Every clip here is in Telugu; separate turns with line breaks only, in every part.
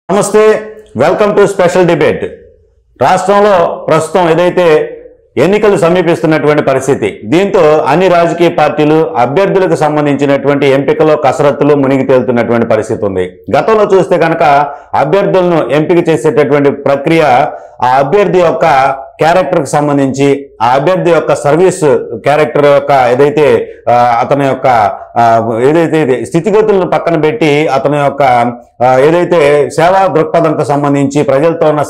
నమస్తే, వెల్కమ్ టు స్పెషల్ డిబేట్. రాష్ట్రంలో ప్రస్తుతం ఏదైతే ఎన్నికలు సమీపిస్తున్నటువంటి పరిస్థితి, దీంతో అన్ని రాజకీయ పార్టీలు అభ్యర్థులకు సంబంధించినటువంటి ఎంపికలో కసరత్తులు మునిగి తేలుతున్నటువంటి పరిస్థితి ఉంది. గతంలో చూస్తే కనుక అభ్యర్థులను ఎంపిక చేసేటటువంటి ప్రక్రియ ఆ అభ్యర్థి యొక్క క్యారెక్టర్కి సంబంధించి, ఆ అభ్యర్థి యొక్క సర్వీస్ క్యారెక్టర్ యొక్క ఏదైతే అతని యొక్క ఏదైతే స్థితిగతులను పక్కన పెట్టి అతని యొక్క ఏదైతే సేవా దృక్పథంకు సంబంధించి, ప్రజలతో ఉన్న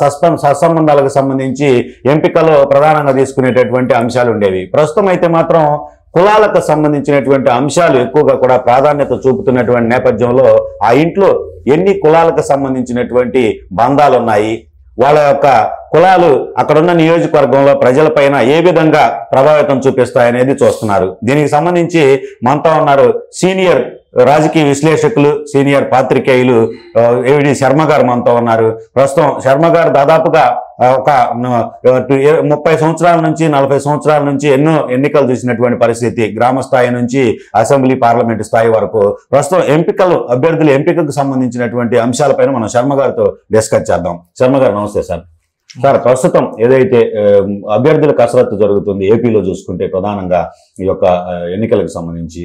సత్సంబంధాలకు సంబంధించి ఎంపికలో ప్రధానంగా తీసుకునేటటువంటి అంశాలు ఉండేవి. ప్రస్తుతం అయితే మాత్రం కులాలకు సంబంధించినటువంటి అంశాలు ఎక్కువగా కూడా ప్రాధాన్యత చూపుతున్నటువంటి నేపథ్యంలో ఆ ఇంట్లో ఎన్ని కులాలకు సంబంధించినటువంటి బంధాలు ఉన్నాయి, వాళ్ళ యొక్క కులాలు అక్కడున్న నియోజకవర్గంలో ప్రజలపైన ఏ విధంగా ప్రభావితం చూపిస్తాయనేది చూస్తున్నారు. దీనికి సంబంధించి మనతో ఉన్నారు సీనియర్ రాజకీయ విశ్లేషకులు, సీనియర్ పాత్రికేయులు ఏవిడి శర్మ గారు మనతో ఉన్నారు. ప్రస్తుతం శర్మ గారు దాదాపుగా ఒక 30 సంవత్సరాల నుంచి 40 సంవత్సరాల నుంచి ఎన్నో ఎన్నికలు చూసినటువంటి పరిస్థితి, గ్రామ స్థాయి నుంచి అసెంబ్లీ పార్లమెంటు స్థాయి వరకు. ప్రస్తుతం అభ్యర్థుల ఎంపికకు సంబంధించినటువంటి అంశాలపైన మనం శర్మ గారితో డిస్కస్ చేద్దాం. శర్మ గారు నమస్తే సార్. సార్, ప్రస్తుతం ఏదైతే అభ్యర్థుల కసరత్తు జరుగుతుంది ఏపీలో చూసుకుంటే, ప్రధానంగా ఈ యొక్క ఎన్నికలకు సంబంధించి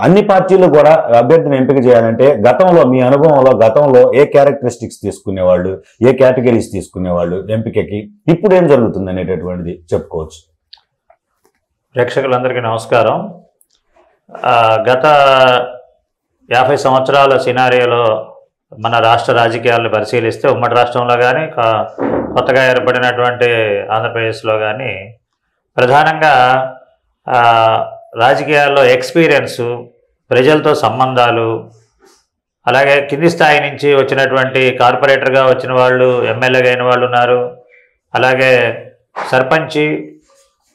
అన్ని పార్టీలు కూడా అభ్యర్థిని ఎంపిక చేయాలంటే గతంలో మీ అనుభవంలో గతంలో ఏ క్యారెక్టరిస్టిక్స్ తీసుకునేవాళ్ళు, ఏ కేటగిరీస్ తీసుకునేవాళ్ళు ఎంపికకి, ఇప్పుడు ఏం జరుగుతుంది అనేటటువంటిది చెప్పుకోవచ్చు.
ప్రేక్షకులందరికీ నమస్కారం. గత 50 సంవత్సరాల సినారియోలో మన రాష్ట్ర రాజకీయాలను పరిశీలిస్తే, ఉమ్మడి రాష్ట్రంలో కానీ కొత్తగా ఏర్పడినటువంటి ఆంధ్రప్రదేశ్లో కానీ ప్రధానంగా రాజకీయాల్లో ఎక్స్పీరియన్సు, ప్రజలతో సంబంధాలు, అలాగే కింది స్థాయి నుంచి వచ్చినటువంటి కార్పొరేటర్గా వచ్చిన వాళ్ళు, ఎమ్మెల్యేగా అయిన వాళ్ళు ఉన్నారు. అలాగే సర్పంచి,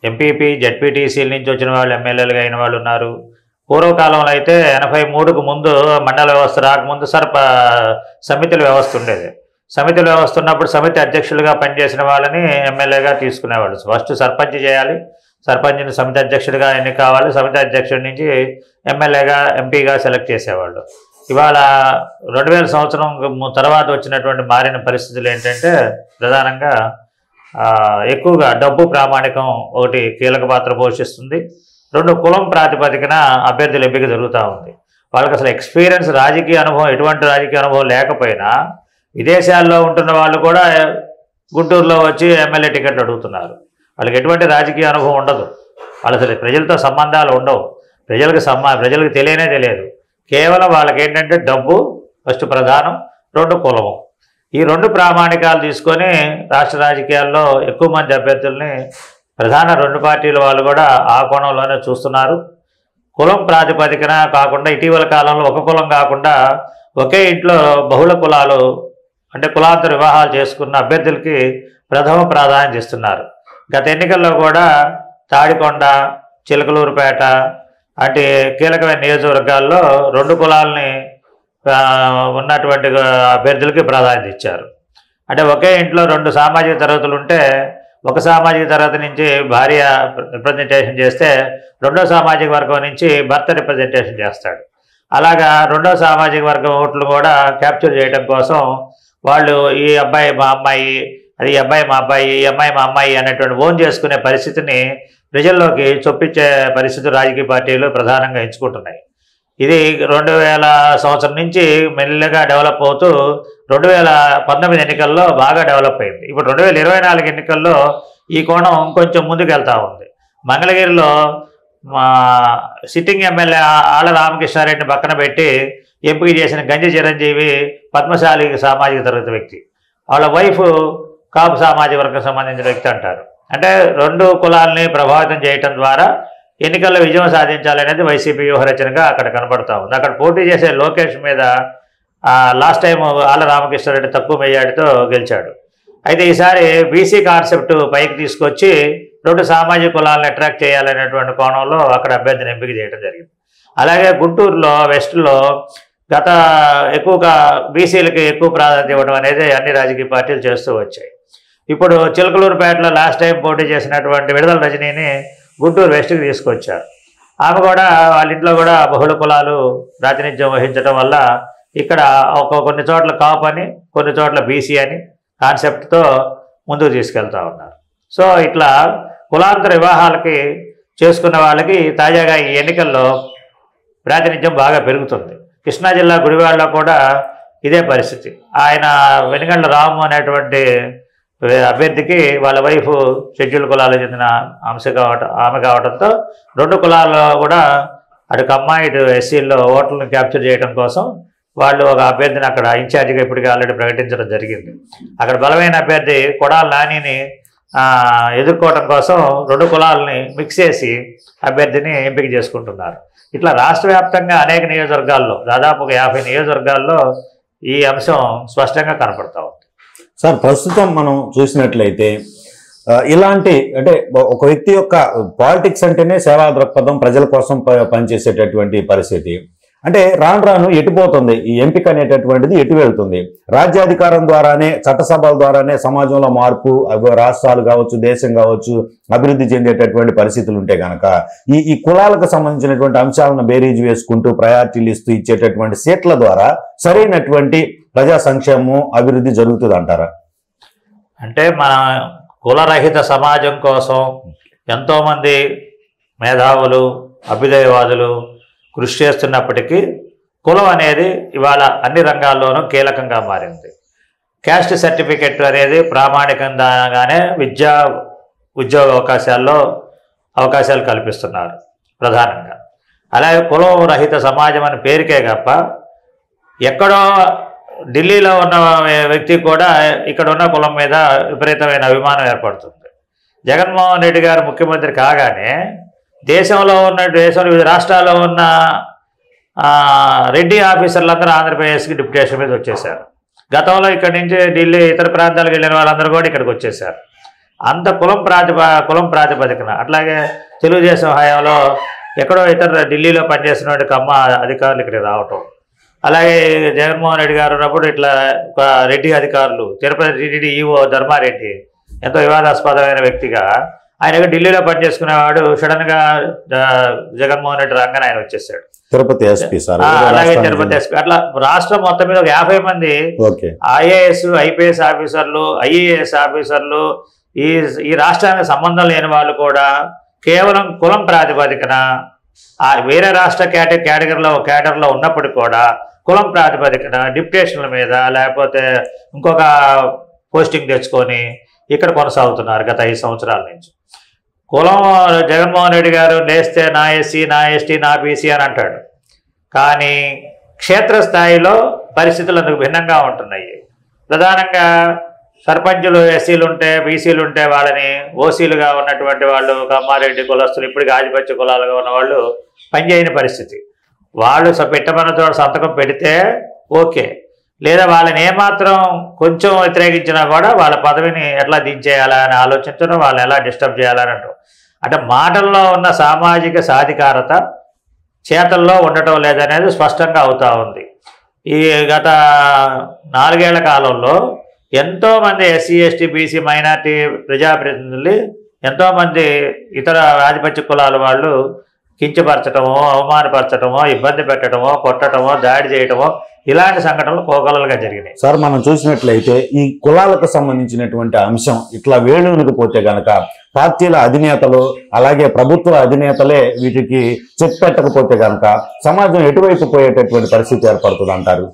ఎంపీపీ, జెడ్పీటీసీల నుంచి వచ్చిన వాళ్ళు ఎమ్మెల్యేలుగా అయిన వాళ్ళు ఉన్నారు. పూర్వకాలంలో అయితే 83కు ముందు మండల వ్యవస్థ రాకముందు సమితుల వ్యవస్థ ఉండేది. సమితుల వ్యవస్థ ఉన్నప్పుడు సమితి అధ్యక్షులుగా పనిచేసిన వాళ్ళని ఎమ్మెల్యేగా తీసుకునేవాళ్ళు. ఫస్ట్ సర్పంచ్ చేయాలి, సర్పంచ్ని సమితి అధ్యక్షుడిగా ఎన్నిక కావాలి, సమితి అధ్యక్షుడి నుంచి ఎమ్మెల్యేగా, ఎంపీగా సెలెక్ట్ చేసేవాళ్ళు. ఇవాళ 2000 సంవత్సరం తర్వాత వచ్చినటువంటి మారిన పరిస్థితులు ఏంటంటే, ప్రధానంగా ఎక్కువగా డబ్బు ప్రామాణికం ఒకటి కీలక పాత్ర పోషిస్తుంది. 2, కులం ప్రాతిపదికన అభ్యర్థుల ఎంపిక జరుగుతూ ఉంది. వాళ్ళకి అసలు ఎక్స్పీరియన్స్, రాజకీయ అనుభవం, ఎటువంటి రాజకీయ అనుభవం లేకపోయినా విదేశాల్లో ఉంటున్న వాళ్ళు కూడా గుంటూరులో వచ్చి ఎమ్మెల్యే టికెట్ అడుగుతున్నారు. వాళ్ళకి ఎటువంటి రాజకీయ అనుభవం ఉండదు, వాళ్ళు అసలు ప్రజలతో సంబంధాలు ఉండవు, ప్రజలకు తెలియదు. కేవలం వాళ్ళకి ఏంటంటే డబ్బు ఫస్ట్ ప్రధానం, 2 కులము. ఈ 2 ప్రామాణికాలు తీసుకొని రాష్ట్ర రాజకీయాల్లో ఎక్కువ మంది అభ్యర్థుల్ని ప్రధాన 2 పార్టీల వాళ్ళు కూడా ఆ కోణంలోనే చూస్తున్నారు. కులం ప్రాతిపదికన కాకుండా ఇటీవల కాలంలో ఒక కులం కాకుండా ఒకే ఇంట్లో బహుళ కులాలు, అంటే కులాంతర వివాహాలు చేసుకున్న అభ్యర్థులకి ప్రథమ ప్రాధాన్యత ఇస్తున్నారు. గత ఎన్నికల్లో కూడా తాడికొండ, చిలకలూరుపేట అంటే కీలకమైన నియోజకవర్గాల్లో 2 కులాలని ఉన్నటువంటి అభ్యర్థులకి ప్రాధాన్యత ఇచ్చారు. అంటే ఒకే ఇంట్లో 2 సామాజిక తరగతులు ఉంటే, ఒక సామాజిక తరగతి నుంచి భార్య రిప్రజెంటేషన్ చేస్తే, 2వ సామాజిక వర్గం నుంచి భర్త రిప్రజెంటేషన్ చేస్తాడు. అలాగా 2వ సామాజిక వర్గం ఓట్లు కూడా క్యాప్చర్ చేయడం కోసం వాళ్ళు ఈ అబ్బాయి మా అమ్మాయి, అది ఈ అబ్బాయి మా అబ్బాయి, ఈ అమ్మాయి మా అమ్మాయి అనేటువంటి ఓన్ చేసుకునే పరిస్థితిని ప్రజల్లోకి చొప్పించే పరిస్థితి రాజకీయ పార్టీలు ప్రధానంగా ఎంచుకుంటున్నాయి. ఇది 2000 సంవత్సరం నుంచి మెల్లగా డెవలప్ అవుతూ 2019 ఎన్నికల్లో బాగా డెవలప్ అయింది. ఇప్పుడు 2024 ఎన్నికల్లో ఈ కోణం కొంచెం ముందుకు వెళ్తూ ఉంది. మంగళగిరిలో మా సిట్టింగ్ ఎమ్మెల్యే ఆళ్ళ రామకృష్ణారెడ్డిని పక్కన పెట్టి ఎంపిక చేసిన గంజి చిరంజీవి పద్మశాలి సామాజిక తరగతి వ్యక్తి, వాళ్ళ వైఫ్ కాపు సామాజిక వర్గం సంబంధించిన వ్యక్తి అంటారు. అంటే 2 కులాలని ప్రభావితం చేయటం ద్వారా ఎన్నికల్లో విజయం సాధించాలనేది వైసీపీ వ్యూహరచనగా అక్కడ కనబడతా ఉంది. అక్కడ పోటీ చేసే లోకేష్ మీద లాస్ట్ టైం ఆళ్ళ రామకృష్ణారెడ్డి తక్కువ మెజార్టీతో గెలిచాడు. అయితే ఈసారి బీసీ కాన్సెప్ట్ పైకి తీసుకొచ్చి 2 సామాజిక కులాలను అట్రాక్ట్ చేయాలనేటువంటి కోణంలో అక్కడ అభ్యర్థిని ఎంపిక చేయడం జరిగింది. అలాగే గుంటూరులో వెస్ట్లో గత ఎక్కువగా బీసీలకి ఎక్కువ ప్రాధాన్యత ఇవ్వడం అనేది అన్ని రాజకీయ పార్టీలు చేస్తూ వచ్చాయి. ఇప్పుడు చిలకలూరుపేటలో లాస్ట్ టైం పోటీ చేసినటువంటి విడుదల రజనీని గుంటూరు వెస్ట్కి తీసుకొచ్చారు. ఆమె కూడా వాళ్ళ ఇంట్లో కూడా బహుళ కులాలు ప్రాతినిధ్యం వహించడం వల్ల ఇక్కడ కొన్ని చోట్ల కాపు అని, కొన్ని చోట్ల బీసీ అని కాన్సెప్ట్తో ముందుకు తీసుకెళ్తా ఉన్నారు. సో ఇట్లా కులాంతర వివాహాలకి చేసుకున్న వాళ్ళకి తాజాగా ఈ ఎన్నికల్లో ప్రాతినిధ్యం బాగా పెరుగుతుంది. కృష్ణా జిల్లా గుడివాడలో కూడా ఇదే పరిస్థితి. ఆయన వెనుగండ్ల రాము అనేటువంటి అభ్యర్థికి వాళ్ళ వైఫ్ షెడ్యూల్ కులాలకు చెందిన ఆమె కావడంతో 2 కులాల్లో కూడా అటు కమ్మాయి ఇటు ఎస్సీల్లో ఓట్లను క్యాప్చర్ చేయడం కోసం వాళ్ళు ఒక అభ్యర్థిని అక్కడ ఇన్ఛార్జిగా ఇప్పటికీ ఆల్రెడీ ప్రకటించడం జరిగింది. అక్కడ బలమైన అభ్యర్థి కొడాల నానిని ఎదుర్కోవడం కోసం 2 కులాలని మిక్స్ చేసి అభ్యర్థిని ఎంపిక చేసుకుంటున్నారు. ఇట్లా రాష్ట్ర వ్యాప్తంగా అనేక నియోజకవర్గాల్లో దాదాపు 50 నియోజకవర్గాల్లో ఈ అంశం స్పష్టంగా కనపడతా ఉంది.
సార్, ప్రస్తుతం మనం చూసినట్లయితే ఇలాంటి అంటే ఒక వ్యక్తి యొక్క పాలిటిక్స్ అంటేనే సేవా దృక్పథం, ప్రజల కోసం పనిచేసేటటువంటి పరిస్థితి. అంటే రాను రాను ఎటుపోతుంది ఈ ఎంపిక అనేటటువంటిది, ఎటు వెళ్తుంది? రాజ్యాధికారం ద్వారానే, చట్టసభల ద్వారానే సమాజంలో మార్పు, రాష్ట్రాలు కావచ్చు, దేశం కావచ్చు అభివృద్ధి చెందేటటువంటి పరిస్థితులు ఉంటే కనుక ఈ కులాలకు సంబంధించినటువంటి అంశాలను బేరీజు వేసుకుంటూ ప్రయారిటీలు ఇస్తూ ఇచ్చేటటువంటి సీట్ల ద్వారా సరైనటువంటి ప్రజా సంక్షేమం, అభివృద్ధి జరుగుతుంది అంటారా?
అంటే మన కులరహిత సమాజం కోసం ఎంతోమంది మేధావులు, అభ్యుదయవాదులు కృషి చేస్తున్నప్పటికీ కులం అనేది ఇవాళ అన్ని రంగాల్లోనూ కీలకంగా మారింది. క్యాస్ట్ సర్టిఫికెట్ అనేది ప్రామాణికంగానే ఉద్యోగ అవకాశాలు కల్పిస్తున్నారు ప్రధానంగా. అలాగే కులం రహిత సమాజం అని పేరుకే తప్ప ఎక్కడో ఢిల్లీలో ఉన్న వ్యక్తి కూడా ఇక్కడ ఉన్న కులం మీద విపరీతమైన అభిమానం ఏర్పడుతుంది. జగన్మోహన్ రెడ్డి గారు ముఖ్యమంత్రి కాగానే దేశంలో వివిధ రాష్ట్రాల్లో ఉన్న రెడ్డి ఆఫీసర్లందరూ ఆంధ్రప్రదేశ్కి డిప్యుటేషన్ మీద వచ్చేసారు. గతంలో ఇక్కడి నుంచి ఢిల్లీ ఇతర ప్రాంతాలకు వెళ్ళిన వాళ్ళందరూ కూడా ఇక్కడికి వచ్చేసారు. అంత కులం ప్రాతిపదికన. అట్లాగే తెలుగుదేశం హయాంలో ఎక్కడో ఇతర ఢిల్లీలో పనిచేసిన కమ్మ అధికారులు ఇక్కడికి రావటం. అలాగే జగన్మోహన్ రెడ్డి గారు ఉన్నప్పుడు ఇట్లా ఒక రెడ్డి అధికారులు, తిరుపతి టీటీడీ ఈఓ ధర్మారెడ్డి ఎంతో వివాదాస్పదమైన వ్యక్తిగా, ఆయన ఢిల్లీలో పనిచేసుకునేవాడు, సడన్గా జగన్మోహన్ రెడ్డి రాగానే ఆయన వచ్చేసాడు.
తిరుపతి ఎస్పీ సార్,
అలాగే తిరుపతి ఎస్పీ, అట్లా రాష్ట్రం మొత్తం మీద ఒక 50 మంది ఐఏఎస్, ఐపీఎస్ ఆఫీసర్లు, ఐఏఎస్ ఆఫీసర్లు, ఈ రాష్ట్రానికి సంబంధం లేని వాళ్ళు కూడా కేవలం కులం ప్రాతిపదికన వేరే రాష్ట్ర కేటగిరీలో ఉన్నప్పటికీ కూడా కులం ప్రాతిపదికన డిప్యుటేషన్ల మీద లేకపోతే ఇంకొక పోస్టింగ్ తెచ్చుకొని ఇక్కడ కొనసాగుతున్నారు గత 5 సంవత్సరాల నుంచి. కులం జగన్మోహన్ రెడ్డి గారు లేస్తే నా ఎస్సీ, నా ఎస్టీ, నా బీసీ అని అంటాడు. కానీ క్షేత్రస్థాయిలో పరిస్థితులు అందుకు భిన్నంగా ఉంటున్నాయి. ప్రధానంగా సర్పంచులు ఎస్సీలు ఉంటే, బీసీలు ఉంటే వాళ్ళని ఓసీలుగా ఉన్నటువంటి వాళ్ళు, కమ్మారెడ్డి కులస్తులు, ఇప్పటికి ఆధిపత్య కులాలుగా ఉన్న వాళ్ళు పనిచేయని పరిస్థితి. వాళ్ళు పెట్టమన్న చోట సంతకం పెడితే ఓకే, లేదా వాళ్ళని ఏమాత్రం కొంచెం వ్యతిరేకించినా కూడా వాళ్ళ పదవిని ఎట్లా దించేయాలా అని ఆలోచించడం, వాళ్ళని ఎలా డిస్టర్బ్ చేయాలని అంటారు. అంటే మాటల్లో ఉన్న సామాజిక సాధికారత చేతల్లో ఉండటం లేదనేది స్పష్టంగా అవుతూ ఉంది. ఈ గత 4 ఏళ్ల కాలంలో ఎంతోమంది ఎస్సీ, ఎస్టీ, బీసీ, మైనార్టీ ప్రజాప్రతినిధులు ఎంతోమంది ఇతర ఆధిపత్య కులాల వాళ్ళు కించపరచటమో, అవమానపరచటమో, ఇబ్బంది పెట్టడమో, కొట్టడమో, దాడి చేయటమో ఇలాంటి సంఘటనలు కోకొల్లలుగా జరిగినాయి.
సార్, మనం చూసినట్లయితే ఈ కులాలకు సంబంధించినటువంటి అంశం ఇట్లా వేణునికిపోతే గనక పార్టీల అధినేతలు అలాగే ప్రభుత్వ అధినేతలే వీటికి చెక్ పెట్టకపోతే గనక సమాజం ఎటువైపు పోయేటటువంటి పరిస్థితి ఏర్పడుతుంది అంటారు?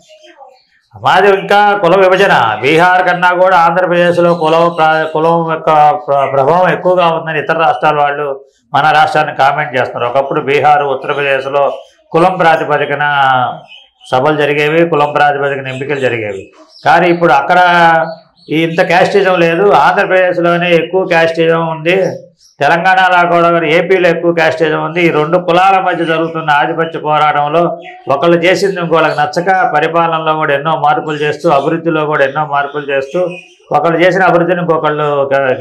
సమాజం ఇంకా కుల విభజన బీహార్ కన్నా కూడా ఆంధ్రప్రదేశ్లో కులం యొక్క ప్రభావం ఎక్కువగా ఉందని ఇతర రాష్ట్రాల వాళ్ళు మన రాష్ట్రాన్ని కామెంట్ చేస్తున్నారు. ఒకప్పుడు బీహార్, ఉత్తరప్రదేశ్లో కులం ప్రాతిపదికన సభలు జరిగేవి, కులం ప్రాతిపదికన ఎంపికలు జరిగేవి. కానీ ఇప్పుడు అక్కడ ఇంత క్యాస్టిజం లేదు. ఆంధ్రప్రదేశ్లోనే ఎక్కువ క్యాస్టిజం ఉంది, తెలంగాణలో కూడా, ఏపీలో ఎక్కువ క్యాస్టిజం ఉంది. ఈ 2 కులాల మధ్య జరుగుతున్న ఆధిపత్య పోరాటంలో ఒకళ్ళు చేసింది ఇంకోళ్ళకి నచ్చక పరిపాలనలో కూడా ఎన్నో మార్పులు చేస్తూ, అభివృద్ధిలో కూడా ఎన్నో మార్పులు చేస్తూ, ఒకళ్ళు చేసిన అభివృద్ధిని ఇంకొకళ్ళు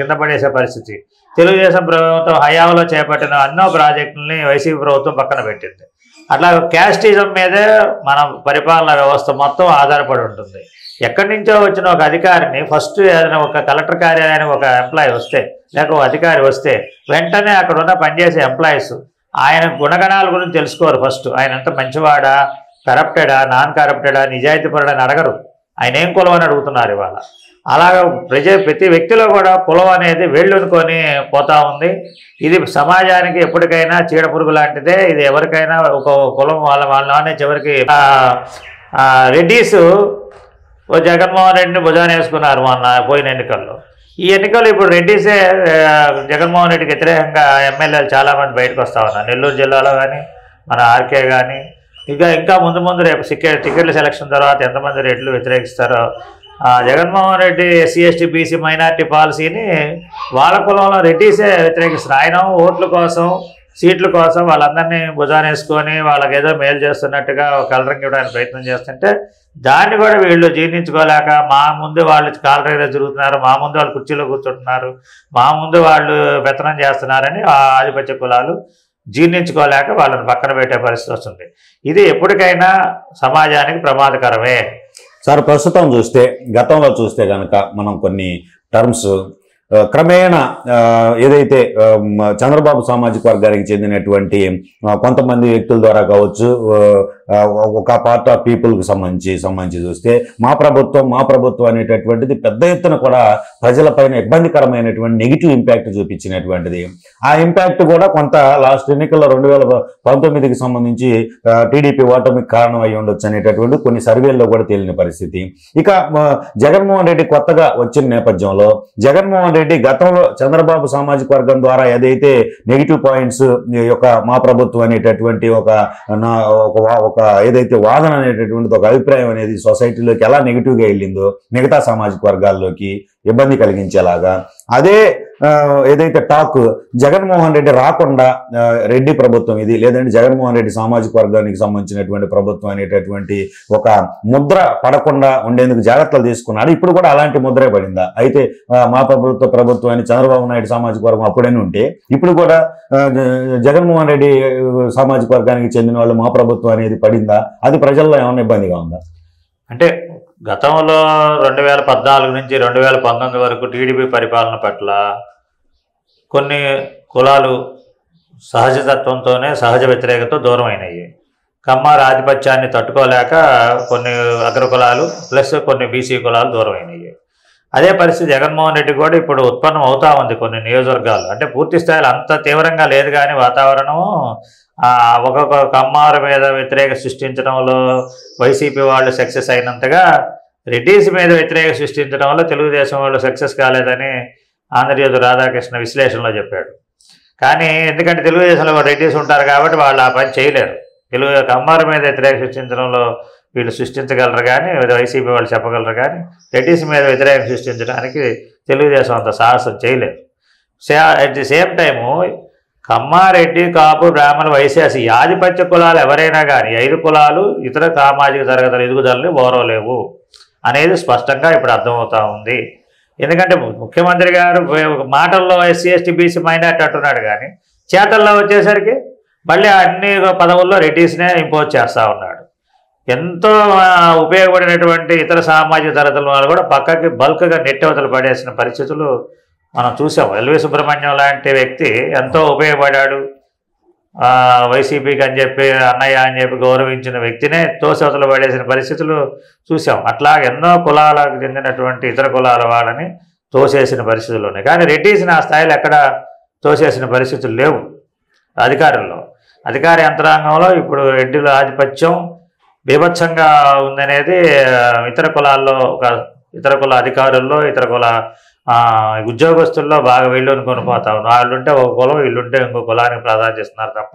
కింద పడేసే పరిస్థితి. తెలుగుదేశం ప్రభుత్వం హయాంలో చేపట్టిన ఎన్నో ప్రాజెక్టులని వైసీపీ ప్రభుత్వం పక్కన పెట్టింది. అట్లా క్యాస్టిజం మీదే మన పరిపాలన వ్యవస్థ మొత్తం ఆధారపడి ఉంటుంది. ఎక్కడి నుంచో వచ్చిన ఒక అధికారిని ఫస్ట్ ఏదైనా ఒక కలెక్టర్ కార్యాలయానికి ఒక ఎంప్లాయీ వస్తే, లేక ఒక అధికారి వస్తే వెంటనే అక్కడ ఉన్న పనిచేసే ఎంప్లాయీస్ ఆయన గుణగణాల గురించి తెలుసుకోరు. ఫస్ట్ ఆయన ఎంత మంచివాడా, కరప్టెడా నాన్ కరప్టెడా నిజాయితీపరుడు అని అడగరు. ఆయన ఏం కులం అని అడుగుతున్నారు ఇవాళ. అలాగా ప్రతి వ్యక్తిలో కూడా కులం అనేది వేళ్ళునుకొని పోతా ఉంది. ఇది సమాజానికి ఎప్పటికైనా చీడపురుగు లాంటిదే. ఇది ఎవరికైనా ఒక కులం వాళ్ళనే చివరికి రెడ్డీస్ జగన్మోహన్ రెడ్డిని భుజాన వేసుకున్నారు మొన్న పోయిన ఎన్నికల్లో. ఈ ఎన్నికలు ఇప్పుడు రెడ్డిసే జగన్మోహన్ రెడ్డికి వ్యతిరేకంగా ఎమ్మెల్యేలు చాలామంది బయటకు వస్తూ ఉన్నారు. నెల్లూరు జిల్లాలో కానీ మన ఆర్కే కానీ ఇంకా ముందు రేపు టికెట్ల సెలక్షన్ తర్వాత ఎంతమంది రెడ్లు వ్యతిరేకిస్తారో. Jaganmohan Reddy SC ST BC minority పాలసీని వాళ్ళ కులంలో రెడ్డిసే వ్యతిరేకిస్తారు. ఆయన ఓట్ల కోసం సీట్ల కోసం వాళ్ళందరినీ భుజానేసుకొని వాళ్ళకి ఏదో మేలు చేస్తున్నట్టుగా కలరింగ్ ఇవ్వడానికి ప్రయత్నం చేస్తుంటే దాన్ని కూడా వీళ్ళు జీర్ణించుకోలేక మా ముందు వాళ్ళు కాలరీగా తిరుగుతున్నారు, మా ముందు వాళ్ళు కుర్చీలో కూర్చుంటున్నారు, మా ముందు వాళ్ళు వెతనం చేస్తున్నారని ఆ ఆధిపత్య కులాలు జీర్ణించుకోలేక వాళ్ళని పక్కన పెట్టే పరిస్థితి వస్తుంది. ఇది ఎప్పటికైనా సమాజానికి ప్రమాదకరమే.
సార్, ప్రస్తుతం చూస్తే గతంలో చూస్తే కనుక మనం కొన్ని టర్మ్స్ క్రమేణా ఏదైతే చంద్రబాబు సామాజిక వర్గానికి చెందినటువంటి కొంతమంది వ్యక్తుల ద్వారా కావచ్చు, ఒక పార్ట్ ఆఫ్ పీపుల్కి సంబంధించి చూస్తే మా ప్రభుత్వం అనేటటువంటిది పెద్ద ఎత్తున కూడా ప్రజలపైన ఇబ్బందికరమైనటువంటి నెగిటివ్ ఇంపాక్ట్ చూపించినటువంటిది. ఆ ఇంపాక్ట్ కూడా కొంత లాస్ట్ ఎన్నికల్లో 2019కి సంబంధించి టీడీపీ ఓటమికి కారణం అయి ఉండొచ్చు అనేటటువంటి కొన్ని సర్వేల్లో కూడా తేలిన పరిస్థితి. ఇక జగన్మోహన్ రెడ్డి కొత్తగా వచ్చిన నేపథ్యంలో జగన్మోహన్ రెడ్డి గతంలో చంద్రబాబు సామాజిక వర్గం ద్వారా ఏదైతే నెగిటివ్ పాయింట్స్ యొక్క మా ప్రభుత్వం అనేటటువంటి ఒక ఏదైతే వాదన అనేటటువంటిది ఒక అభిప్రాయం అనేది సొసైటీలోకి ఎలా నెగిటివ్గా వెళ్ళిందో మిగతా సామాజిక వర్గాల్లోకి ఇబ్బంది కలిగించేలాగా అదే ఏదైతే టాక్ జగన్మోహన్ రెడ్డి రాకుండా రెడ్డి ప్రభుత్వం ఇది, లేదంటే జగన్మోహన్ రెడ్డి సామాజిక వర్గానికి సంబంధించినటువంటి ప్రభుత్వం అనేటటువంటి ఒక ముద్ర పడకుండా ఉండేందుకు జాగ్రత్తలు తీసుకున్నాడు. ఇప్పుడు కూడా అలాంటి ముద్రే పడిందా? అయితే మా ప్రభుత్వం అని చంద్రబాబు నాయుడు సామాజిక వర్గం అప్పుడైనా ఉంటే ఇప్పుడు కూడా జగన్మోహన్ రెడ్డి సామాజిక వర్గానికి చెందిన వాళ్ళు మా ప్రభుత్వం అనేది పడిందా? అది ప్రజల్లో ఏమైనా ఇబ్బందిగా ఉందా?
అంటే గతంలో 2014 నుంచి 2019 వరకు టీడీపీ పరిపాలన పట్ల కొన్ని కులాలు సహజతత్వంతోనే సహజ వ్యతిరేకతో దూరం అయినాయి. కమ్మార ఆధిపత్యాన్ని తట్టుకోలేక కొన్ని అగ్రకులాలు ప్లస్ కొన్ని బీసీ కులాలు దూరం అయినాయి. అదే పరిస్థితి జగన్మోహన్ రెడ్డి కూడా ఇప్పుడు ఉత్పన్నం అవుతా ఉంది కొన్ని నియోజకవర్గాలు. అంటే పూర్తి స్థాయిలో అంత తీవ్రంగా లేదు కానీ వాతావరణం ఒక్కొక్క కమ్మార మీద వ్యతిరేక సృష్టించడంలో వైసీపీ వాళ్ళు సక్సెస్ అయినంతగా రెడ్డిస్ మీద వ్యతిరేక సృష్టించడంలో తెలుగుదేశం వాళ్ళు సక్సెస్ కాలేదని ఆంధ్రజ్యోతి రాధాకృష్ణ విశ్లేషణలో చెప్పాడు. కానీ ఎందుకంటే తెలుగుదేశంలో రెడ్డిస్ ఉంటారు కాబట్టి వాళ్ళు ఆ పని చేయలేరు. కమ్మార మీద వ్యతిరేక సృష్టించడంలో వీళ్ళు సృష్టించగలరు కానీ వైసీపీ వాళ్ళు చెప్పగలరు కానీ రెడ్డిస్ మీద వ్యతిరేక సృష్టించడానికి తెలుగుదేశం అంత సాహసం చేయలేరు. అట్ ది సేమ్ టైము కమ్మారెడ్డి కాపు బ్రాహ్మణ వైశ్యాసి ఆధిపత్య కులాలు ఎవరైనా కానీ 5 కులాలు ఇతర సామాజిక తరగతుల ఎదుగుదలని ఓరవలేవు అనేది స్పష్టంగా ఇప్పుడు అర్థమవుతా ఉంది. ఎందుకంటే ముఖ్యమంత్రి గారు మాటల్లో ఎస్సీ ఎస్టీ బీసీ మైనార్టీ అంటున్నాడు కానీ చేతల్లో వచ్చేసరికి మళ్ళీ అన్ని పదవుల్లో రెడ్డిస్నే ఇంపోజ్ చేస్తూ ఉన్నాడు. ఎంతో ఉపయోగపడినటువంటి ఇతర సామాజిక తరగతుల వాళ్ళు కూడా పక్కకి బల్క్గా నెట్టవతలు పడేసిన పరిస్థితులు మనం చూసాం. ఎల్వి సుబ్రహ్మణ్యం లాంటి వ్యక్తి ఎంతో ఉపయోగపడ్డాడు వైసీపీకి అని చెప్పి అన్నయ్య అని చెప్పి గౌరవించిన వ్యక్తినే తోసవతలు పడేసిన పరిస్థితులు చూసాం. అట్లా ఎన్నో కులాలకు చెందినటువంటి ఇతర కులాల వాళ్ళని తోసేసిన పరిస్థితులు ఉన్నాయి. కానీ రెడ్డిస్ని ఆ స్థాయిలో ఎక్కడ తోసేసిన పరిస్థితులు లేవు. అధికార యంత్రాంగంలో ఇప్పుడు రెడ్డిల ఆధిపత్యం బీభత్సంగా ఉందనేది ఇతర కులాల్లో ఇతర కుల అధికారుల్లో ఇతర కుల ఉద్యోగస్తుల్లో బాగా వీళ్ళుని పోతా ఉన్నారు. వాళ్ళుంటే ఒక కులం వీళ్ళుంటే ఇంకో కులానికి ప్రాధాన్యత ఇస్తున్నారు తప్ప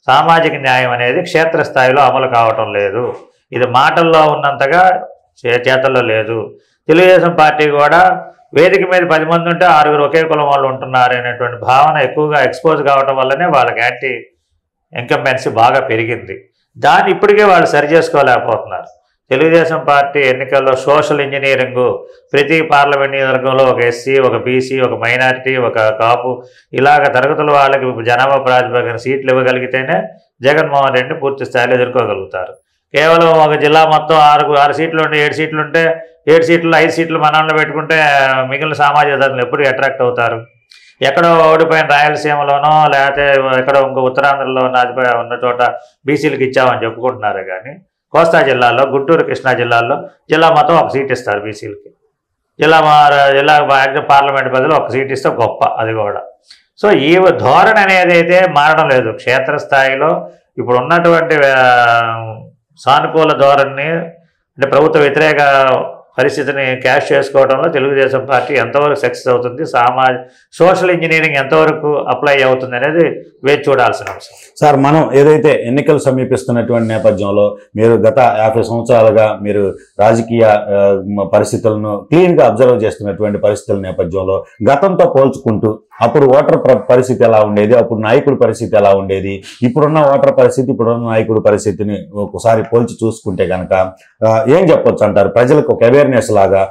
సామాజిక న్యాయం అనేది క్షేత్రస్థాయిలో అమలు కావటం లేదు. ఇది మాటల్లో ఉన్నంతగా చేతల్లో లేదు. తెలుగుదేశం పార్టీ కూడా వేదిక మీద 10 మంది ఉంటే 6 ఒకే కులం వాళ్ళు ఉంటున్నారు అనేటువంటి భావన ఎక్కువగా ఎక్స్పోజ్ కావటం వల్లనే వాళ్ళకి యాంటీ ఇన్కంబెన్సీ బాగా పెరిగింది. దాన్ని ఇప్పటికే వాళ్ళు సరి చేసుకోలేకపోతున్నారు. తెలుగుదేశం పార్టీ ఎన్నికల్లో సోషల్ ఇంజనీరింగు ప్రతి పార్లమెంట్ నియోజకవర్గంలో ఒక ఎస్సీ, ఒక బీసీ, ఒక మైనారిటీ, ఒక కాపు ఇలాగ తరగతుల వాళ్ళకి జనాభా ప్రాతిపదికన సీట్లు ఇవ్వగలిగితేనే జగన్మోహన్ రెడ్డిని పూర్తి స్థాయిలో ఎదుర్కోగలుగుతారు. కేవలం ఒక జిల్లా మొత్తం 6 సీట్లు ఉంటే 7 సీట్లు ఉంటే 7 సీట్లు 5 సీట్లు మనల్ని పెట్టుకుంటే మిగిలిన సామాజిక ధరలు ఎప్పుడు అట్రాక్ట్ అవుతారు? ఎక్కడో ఓడిపోయిన రాయలసీమలోనో లేకపోతే ఎక్కడో ఇంకో ఉత్తరాంధ్రలో ఉన్న చోట బీసీలకు ఇచ్చామని చెప్పుకుంటున్నారే కానీ కోస్తా జిల్లాలో, గుంటూరు కృష్ణా జిల్లాలో జిల్లా మొత్తం ఒక సీట్ ఇస్తారు బీసీలకి. జిల్లా పార్లమెంట్ బదులు ఒక సీట్ ఇస్తే గొప్ప, అది కూడా. సో ఈ ధోరణి అనేది అయితే మారడం లేదు. క్షేత్రస్థాయిలో ఇప్పుడు ఉన్నటువంటి సానుకూల ధోరణిని, అంటే ప్రభుత్వ వ్యతిరేక పరిస్థితిని క్యాష్ చేసుకోవడంలో తెలుగుదేశం పార్టీ ఎంతవరకు సక్సెస్ అవుతుంది, సోషల్ ఇంజనీరింగ్ ఎంతవరకు అప్లై అవుతుంది అనేది వేచి చూడాల్సిన అంశం.
సార్, మనం ఏదైతే ఎన్నికలు సమీపిస్తున్నటువంటి నేపథ్యంలో మీరు గత 50 సంవత్సరాలుగా మీరు రాజకీయ పరిస్థితులను క్లీన్గా అబ్జర్వ్ చేస్తున్నటువంటి పరిస్థితుల నేపథ్యంలో గతంతో పోల్చుకుంటూ అప్పుడు ఓటర్ పరిస్థితి ఎలా ఉండేది, అప్పుడు నాయకుడి పరిస్థితి ఎలా ఉండేది, ఇప్పుడున్న ఓటర్ పరిస్థితి, ఇప్పుడున్న నాయకుడి పరిస్థితిని ఒకసారి పోల్చి చూసుకుంటే కనుక ఏం చెప్పొచ్చు అంటారు? ప్రజలకు ఒక అవేర్నెస్ లాగా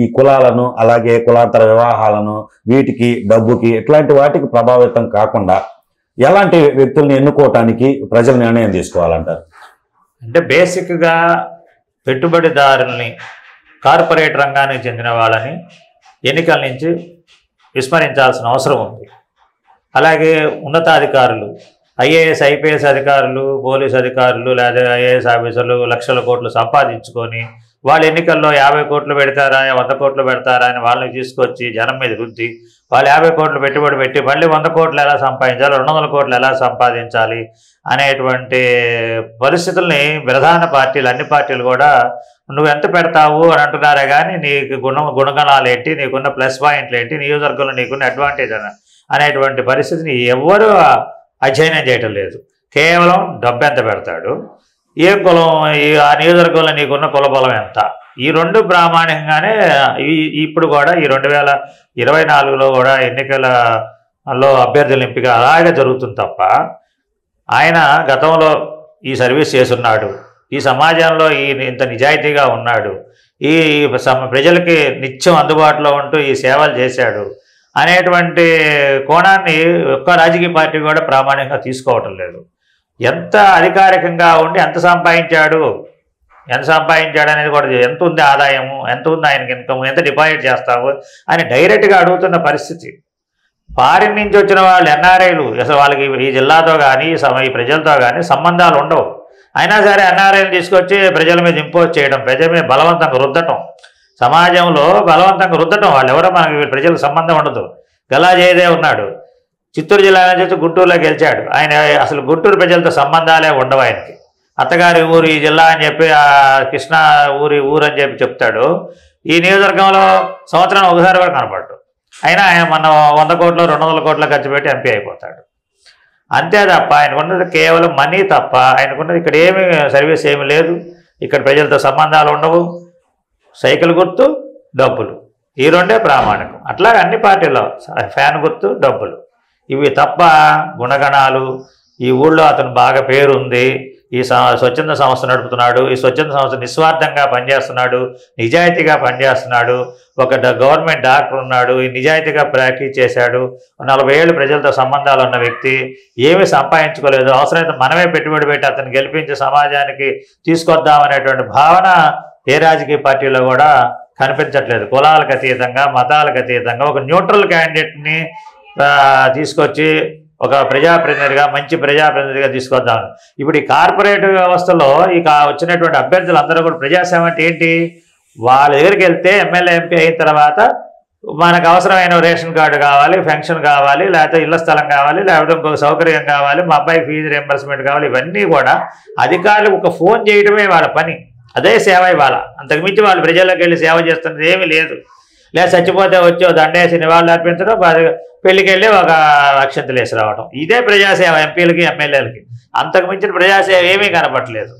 ఈ కులాలను, అలాగే కులాంతర వివాహాలను, వీటికి డబ్బుకి ఇట్లాంటి వాటికి ప్రభావితం కాకుండా ఎలాంటి వ్యక్తుల్ని ఎన్నుకోవటానికి ప్రజలు నిర్ణయం తీసుకోవాలంటారు?
అంటే బేసిక్గా పెట్టుబడిదారుల్ని, కార్పొరేట్ రంగానికి చెందిన వాళ్ళని ఎన్నికల నుంచి విస్మరించాల్సిన అవసరం ఉంది. అలాగే ఉన్నతాధికారులు, ఐఏఎస్ ఐపీఎస్ అధికారులు, పోలీస్ అధికారులు లేదా ఐఏఎస్ ఆఫీసర్లు లక్షల కోట్లు సంపాదించుకొని వాళ్ళు ఎన్నికల్లో 50 కోట్లు పెడతారా, 100 కోట్లు పెడతారా అని వాళ్ళని తీసుకొచ్చి జనం మీద రుద్ది వాళ్ళు 50 కోట్లు పెట్టుబడి పెట్టి మళ్ళీ 100 కోట్లు ఎలా సంపాదించాలి, 200 కోట్లు ఎలా సంపాదించాలి అనేటువంటి పరిస్థితుల్ని ప్రధాన పార్టీలు, అన్ని పార్టీలు కూడా నువ్వు ఎంత పెడతావు అని అంటున్నారే కానీ నీకు గుణగణాలు ఏంటి, నీకున్న ప్లస్ పాయింట్లు ఏంటి, నియోజకవర్గంలో నీకున్న అడ్వాంటేజ్ అనేటువంటి పరిస్థితిని ఎవరు అధ్యయనం చేయటం లేదు. కేవలం డబ్బు ఎంత పెడతాడు, ఏ కులం, ఆ నియోజకవర్గంలో నీకున్న కుల బలం ఎంత, ఈ రెండు ప్రామాణికంగానే ఇప్పుడు కూడా ఈ 2024లో కూడా ఎన్నికలలో అభ్యర్థుల ఎంపిక అలాగే జరుగుతుంది తప్ప ఆయన గతంలో ఈ సర్వీస్ చేస్తున్నాడు, ఈ సమాజంలో ఇంత నిజాయితీగా ఉన్నాడు, ఈ ప్రజలకి నిత్యం అందుబాటులో ఉంటూ ఈ సేవలు చేశాడు అనేటువంటి కోణాన్ని ఒక్క రాజకీయ పార్టీ కూడా ప్రామాణికంగా తీసుకోవటం లేదు. ఎంత అధికారికంగా ఉండి ఎంత సంపాదించాడు అనేది కూడా, ఎంత ఉంది ఆదాయము, ఎంత ఉంది ఆయనకి ఇన్కమ్, ఎంత డిపాజిట్ చేస్తావు అని డైరెక్ట్గా అడుగుతున్న పరిస్థితి. ఫారిన్ నుంచి వచ్చిన వాళ్ళు ఎన్ఆర్ఐలు అసలు వాళ్ళకి ఈ జిల్లాతో కానీ ఈ ప్రజలతో కానీ సంబంధాలు ఉండవు. అయినా సరే ఎన్ఆర్ఐలు తీసుకొచ్చి ప్రజల మీద ఇంపోజ్ చేయడం, ప్రజల మీద బలవంతంగా రుద్దటం, సమాజంలో బలవంతంగా రుద్దటం. వాళ్ళు ఎవరో మనకి ప్రజలకు సంబంధం ఉండదు. గల్లా జయదేవ్ ఉన్నాడు, చిత్తూరు జిల్లా నుంచి గుంటూరులో గెలిచాడు. ఆయన అసలు గుంటూరు ప్రజలతో సంబంధాలే ఉండవు ఆయనకి. అత్తగారి ఊరు ఈ జిల్లా అని చెప్పి కృష్ణా ఊరు అని చెప్పి చెప్తాడు. ఈ నియోజకవర్గంలో సంవత్సరానికి ఒకసారి కూడా కనపడ్డు. అయినా ఆయన మన 100 కోట్లు 200 కోట్లు ఖర్చు పెట్టి ఎంపీ అయిపోతాడు. అంతే తప్ప ఆయనకున్నది కేవలం మనీ తప్ప ఆయనకున్నది ఇక్కడ ఏమీ సర్వీస్ ఏమీ లేదు. ఇక్కడ ప్రజలతో సంబంధాలు ఉండవు. సైకిల్ గుర్తు, డబ్బులు, ఈ రెండే ప్రామాణికం. అట్లాగే అన్ని పార్టీల్లో ఫ్యాన్ గుర్తు, డబ్బులు, ఇవి తప్ప గుణగణాలు, ఈ ఊళ్ళో అతను బాగా పేరుంది, ఈ స్వచ్ఛంద సంస్థ నడుపుతున్నాడు, ఈ స్వచ్ఛంద సంస్థ నిస్వార్థంగా పనిచేస్తున్నాడు, నిజాయితీగా పనిచేస్తున్నాడు, ఒక గవర్నమెంట్ డాక్టర్ ఉన్నాడు, ఈ నిజాయితీగా ప్రాక్టీస్ చేశాడు, 40 ఏళ్ళు ప్రజలతో సంబంధాలు ఉన్న వ్యక్తి, ఏమీ సంపాదించుకోలేదు, అవసరమైతే మనమే పెట్టుబడి పెట్టి అతను గెలిపించి సమాజానికి తీసుకొద్దామనేటువంటి భావన ఏ రాజకీయ పార్టీలో కూడా కనిపించట్లేదు. కులాలకు అతీతంగా, మతాలకు అతీతంగా ఒక న్యూట్రల్ క్యాండిడేట్ని తీసుకొచ్చి ఒక ప్రజాప్రతినిధిగా, మంచి ప్రజాప్రతినిధిగా తీసుకొద్దాం. ఇప్పుడు ఈ కార్పొరేట్ వ్యవస్థలో వచ్చినటువంటి అభ్యర్థులు అందరూ కూడా ప్రజాసేవ అంటే ఏంటి? వాళ్ళ దగ్గరికి వెళ్తే ఎమ్మెల్యే ఎంపీ అయిన తర్వాత మనకు అవసరమైన రేషన్ కార్డు కావాలి, పెన్షన్ కావాలి, లేకపోతే ఇళ్ల స్థలం కావాలి, లేకపోతే ఇంకొక సౌకర్యం కావాలి, మా అబ్బాయి ఫీజు రియంబర్స్మెంట్ కావాలి, ఇవన్నీ కూడా అధికారులు ఒక ఫోన్ చేయడమే వాళ్ళ పని. అదే సేవ ఇవ్వాలి. అంతకుమించి వాళ్ళు ప్రజల్లోకి వెళ్ళి సేవ చేస్తున్నది ఏమీ లేదు. లేదా చచ్చిపోతే వచ్చి దండేసి నివాళులు అర్పించడం, పెళ్లికి వెళ్ళి ఒక అక్షంతలు వేసి రావడం, ఇదే ప్రజాసేవ ఎంపీలకి ఎమ్మెల్యేలకి. అంతకు మించిన ప్రజాసేవ ఏమీ కనపట్లేదు.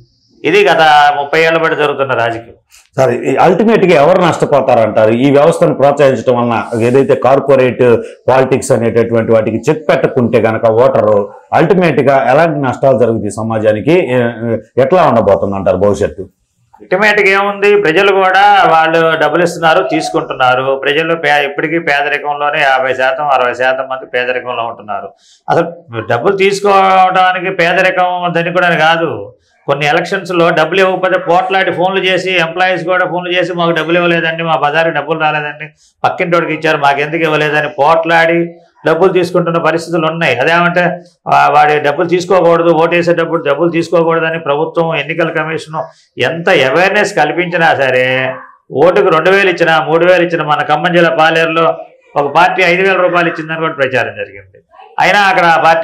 ఇది గత 30 ఏళ్ల బట్టి జరుగుతున్న రాజకీయం.
సార్, అల్టిమేట్గా ఎవరు నష్టపోతారంటారు ఈ వ్యవస్థను ప్రోత్సహించడం వలన? ఏదైతే కార్పొరేట్ పాలిటిక్స్ అనేటటువంటి వాటికి చెక్ పెట్టకుంటే కనుక ఓటరు అల్టిమేట్గా ఎలాంటి నష్టాలు జరుగుతాయి సమాజానికి? ఎట్లా ఉండబోతుంది అంటారు భవిష్యత్తు?
అల్టిమేట్గా ఏముంది, ప్రజలు కూడా వాళ్ళు డబ్బులు ఇస్తున్నారు, తీసుకుంటున్నారు. ప్రజలు ఇప్పటికీ పేదరికంలోనే 50% 60% మంది పేదరికంలో ఉంటున్నారు. అసలు డబ్బులు తీసుకోవడానికి పేదరికం ధనికుడని కాదు. కొన్ని ఎలక్షన్స్లో డబ్బులు ఇవ్వకపోతే పోట్లాడి ఫోన్లు చేసి, ఎంప్లాయీస్ కూడా ఫోన్లు చేసి మాకు డబ్బులు ఇవ్వలేదండి, మా బజారుకి డబ్బులు రాలేదండి, పక్కింటోడికి ఇచ్చారు మాకెందుకు ఇవ్వలేదని పోట్లాడి డబ్బులు తీసుకుంటున్న పరిస్థితులు ఉన్నాయి. అదేమంటే వాడి డబ్బులు తీసుకోకూడదు, ఓటేసేటప్పుడు డబ్బులు తీసుకోకూడదని ప్రభుత్వం, ఎన్నికల కమిషను ఎంత అవేర్నెస్ కల్పించినా సరే ఓటుకు 2000 ఇచ్చినా 3000 ఇచ్చినా మన ఖమ్మం జిల్లా పాలేరులో ఒక పార్టీ 5000 రూపాయలు ఇచ్చిందని కూడా ప్రచారం జరిగింది. అయినా అక్కడ ఆ పార్టీ